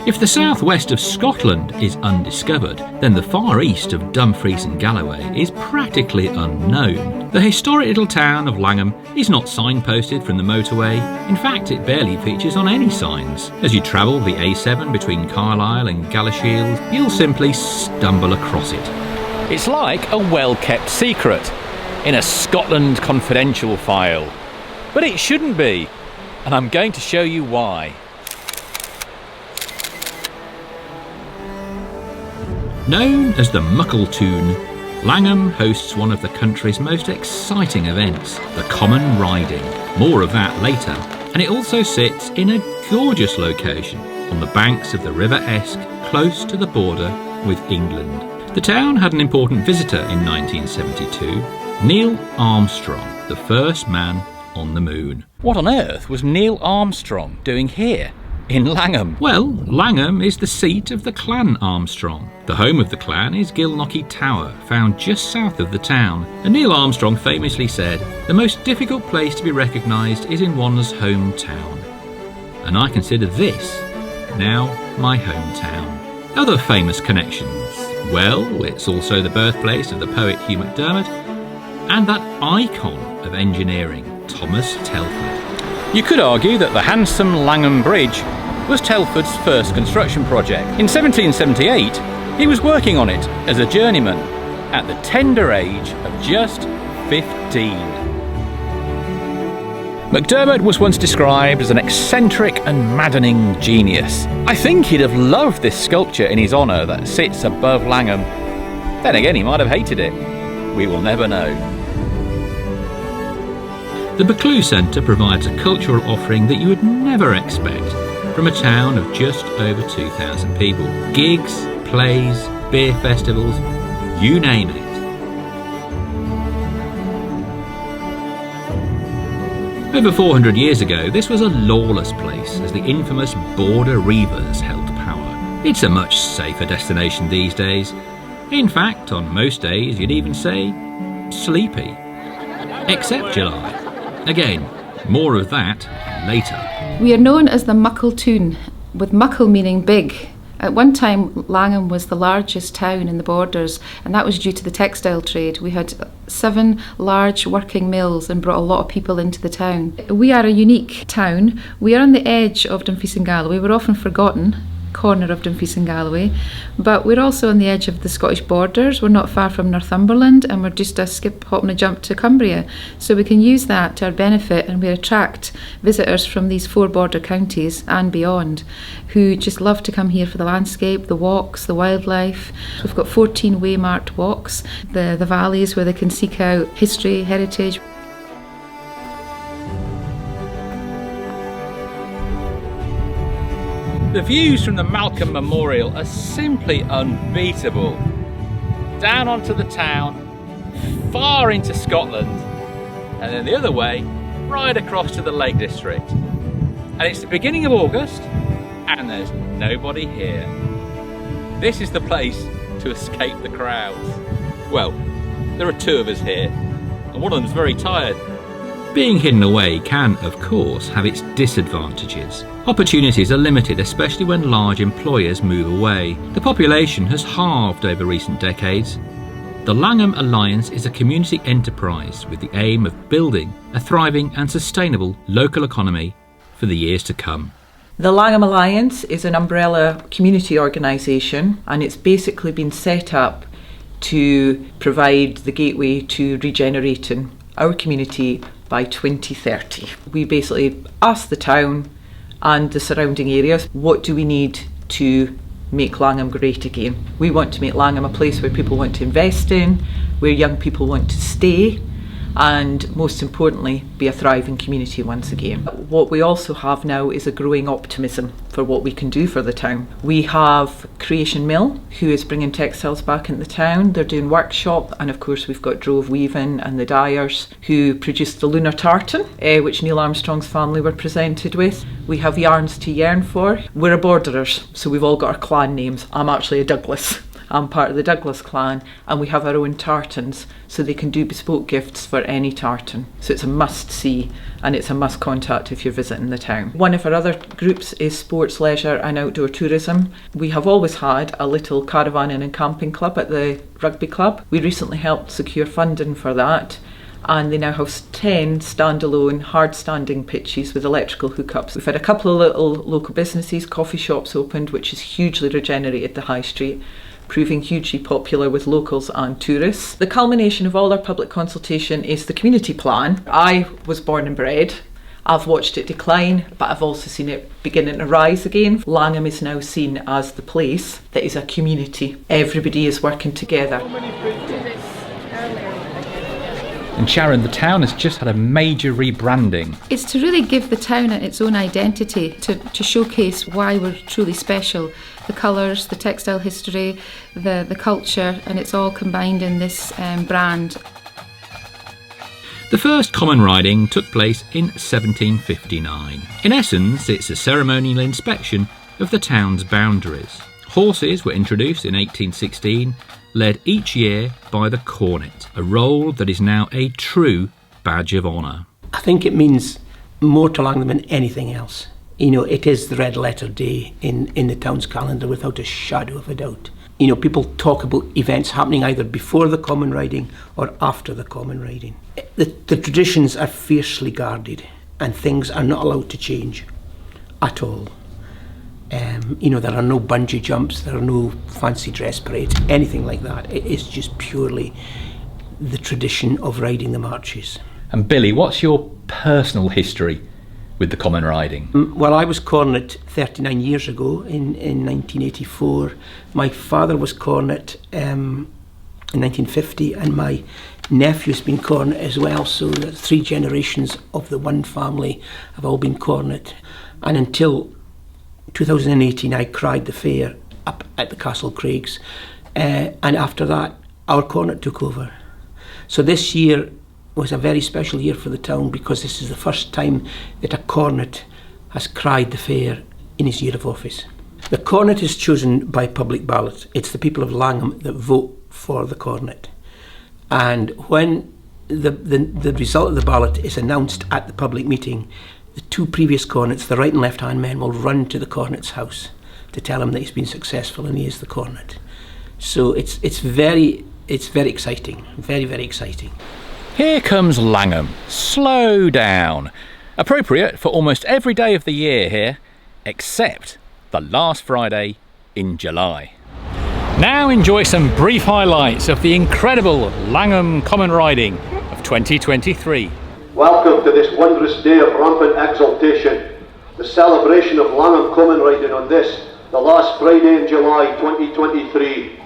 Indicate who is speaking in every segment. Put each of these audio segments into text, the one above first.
Speaker 1: If the southwest of Scotland is undiscovered, then the far east of Dumfries and Galloway is practically unknown. The historic little town of Langham is not signposted from the motorway. In fact, it barely features on any signs. As you travel the A7 between Carlisle and Galashiels, you'll simply stumble across it.
Speaker 2: It's like a well-kept secret in a Scotland Confidential file. But it shouldn't be, and I'm going to show you why.
Speaker 1: Known as the Muckletoon, Langham hosts one of the country's most exciting events, the Common Riding. More of that later. And it also sits in a gorgeous location on the banks of the River Esk, close to the border with England. The town had an important visitor in 1972, Neil Armstrong, the first man on the moon.
Speaker 2: What on earth was Neil Armstrong doing here, in Langham?
Speaker 1: Well, Langham is the seat of the clan Armstrong. The home of the clan is Gilnockie Tower, found just south of the town. And Neil Armstrong famously said, "The most difficult place to be recognised is in one's hometown." And I consider this now my hometown. Other famous connections. Well, it's also the birthplace of the poet Hugh MacDiarmid and that icon of engineering, Thomas Telford.
Speaker 2: You could argue that the handsome Langham Bridge was Telford's first construction project. In 1778, he was working on it as a journeyman at the tender age of just 15. MacDiarmid was once described as an eccentric and maddening genius. I think he'd have loved this sculpture in his honour that sits above Langham. Then again, he might have hated it. We will never know.
Speaker 1: The Buccleuch Centre provides a cultural offering that you would never expect from a town of just over 2,000 people. Gigs, plays, beer festivals, you name it. Over 400 years ago, this was a lawless place as the infamous Border Reivers held power. It's a much safer destination these days. In fact, on most days you'd even say sleepy. Except July. Again, more of that later.
Speaker 3: We are known as the Muckletoon, with muckle meaning big. At one time, Langham was the largest town in the Borders, and that was due to the textile trade. We had 7 large working mills and brought a lot of people into the town. We are a unique town. We are on the edge of Dumfries and Galloway. We're often forgotten, corner of Dumfries and Galloway, but we're also on the edge of the Scottish borders. We're not far from Northumberland, and we're just a skip, hop and a jump to Cumbria, so we can use that to our benefit, and we attract visitors from these 4 border counties and beyond who just love to come here for the landscape, the walks, the wildlife. We've got 14 waymarked walks, the valleys where they can seek out history, heritage.
Speaker 2: The views from the Malcolm Memorial are simply unbeatable. Down onto the town, far into Scotland, and then the other way, right across to the Lake District. And it's the beginning of August, and there's nobody here. This is the place to escape the crowds. Well, there are 2 of us here, and one of them's very tired.
Speaker 1: Being hidden away can, of course, have its disadvantages. Opportunities are limited, especially when large employers move away. The population has halved over recent decades. The Langholm Alliance is a community enterprise with the aim of building a thriving and sustainable local economy for the years to come.
Speaker 4: The Langholm Alliance is an umbrella community organisation, and it's basically been set up to provide the gateway to regenerating our community by 2030. We basically ask the town and the surrounding areas, what do we need to make Langham great again? We want to make Langham a place where people want to invest in, where young people want to stay, and most importantly, be a thriving community once again. What we also have now is a growing optimism for what we can do for the town. We have Creation Mill, who is bringing textiles back into the town. They're doing workshop, and of course we've got Drove Weaving and the Dyers, who produced the Lunar Tartan, which Neil Armstrong's family were presented with. We have Yarns to Yearn For. We're a Borderers, so we've all got our clan names. I'm actually a Douglas. I'm part of the Douglas clan, and we have our own tartans, so they can do bespoke gifts for any tartan. So it's a must-see, and it's a must-contact if you're visiting the town. One of our other groups is sports, leisure and outdoor tourism. We have always had a little caravanning and camping club at the rugby club. We recently helped secure funding for that, and they now have 10 standalone hard-standing pitches with electrical hookups. We've had a couple of little local businesses, coffee shops opened, which has hugely regenerated the high street, proving hugely popular with locals and tourists. The culmination of all our public consultation is the community plan. I was born and bred. I've watched it decline, but I've also seen it beginning to rise again. Langham is now seen as the place that is a community. Everybody is working together.
Speaker 2: And Sharon, the town has just had a major rebranding.
Speaker 3: It's to really give the town its own identity, to showcase why we're truly special. The colours, the textile history, the culture, and it's all combined in this brand.
Speaker 1: The first common riding took place in 1759. In essence, it's a ceremonial inspection of the town's boundaries. Horses were introduced in 1816, led each year by the cornet, a role that is now a true badge of honour.
Speaker 5: I think it means more to Langham than anything else. You know, it is the red letter day in the town's calendar without a shadow of a doubt. You know, people talk about events happening either before the common riding or after the common riding. The traditions are fiercely guarded and things are not allowed to change at all. You know, there are no bungee jumps, there are no fancy dress parades, anything like that. It is just purely the tradition of riding the marches.
Speaker 2: And Billy, what's your personal history with the common riding?
Speaker 5: Well, I was cornet 39 years ago in 1984. My father was cornet in 1950, and my nephew's been cornet as well. So the 3 generations of the one family have all been cornet. And until 2018, I cried the fair up at the Castle Craigs, and after that our cornet took over. So this year was a very special year for the town, because this is the first time that a cornet has cried the fair in his year of office. The cornet is chosen by public ballot. It's the people of Langham that vote for the cornet, and when the result of the ballot is announced at the public meeting, the 2 previous cornets, the right and left hand men, will run to the cornet's house to tell him that he's been successful and he is the cornet. So it's very exciting, very, very exciting.
Speaker 2: Here comes Langham. Slow down. Appropriate for almost every day of the year here, except the last Friday in July. Now enjoy some brief highlights of the incredible Langham Common Riding of 2023.
Speaker 6: Welcome to this wondrous day of rampant exaltation, the celebration of Langham Common Riding on this, the last Friday in July 2023.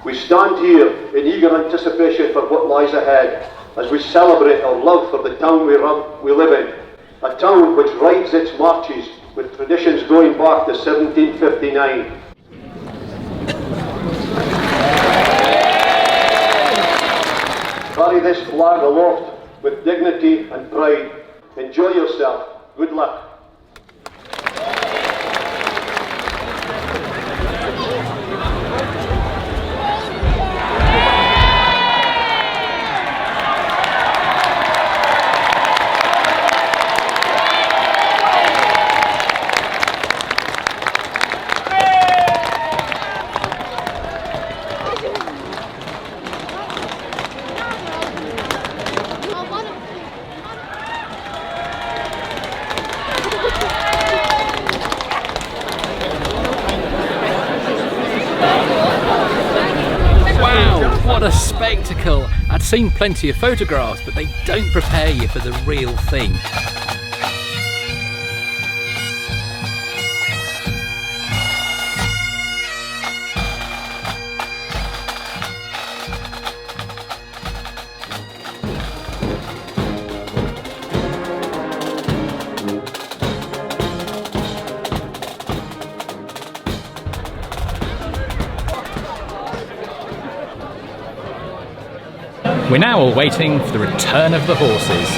Speaker 6: We stand here in eager anticipation for what lies ahead, as we celebrate our love for the town we live in, a town which rides its marches with traditions going back to 1759. Carry this flag aloft with dignity and pride. Enjoy yourself. Good luck.
Speaker 2: What a spectacle! I'd seen plenty of photographs, but they don't prepare you for the real thing. We're now all waiting for the return of the horses.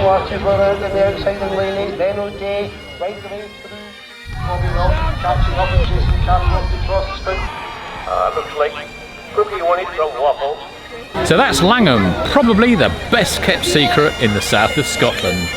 Speaker 6: Watches were out in the outside and lane 8, then O'Day, right the way through. Bobby Wilson catching up and Jason Campbell up to cross the spout. Looks like cookie wanted from Waffles.
Speaker 2: So that's Langham, probably the best kept secret in the south of Scotland.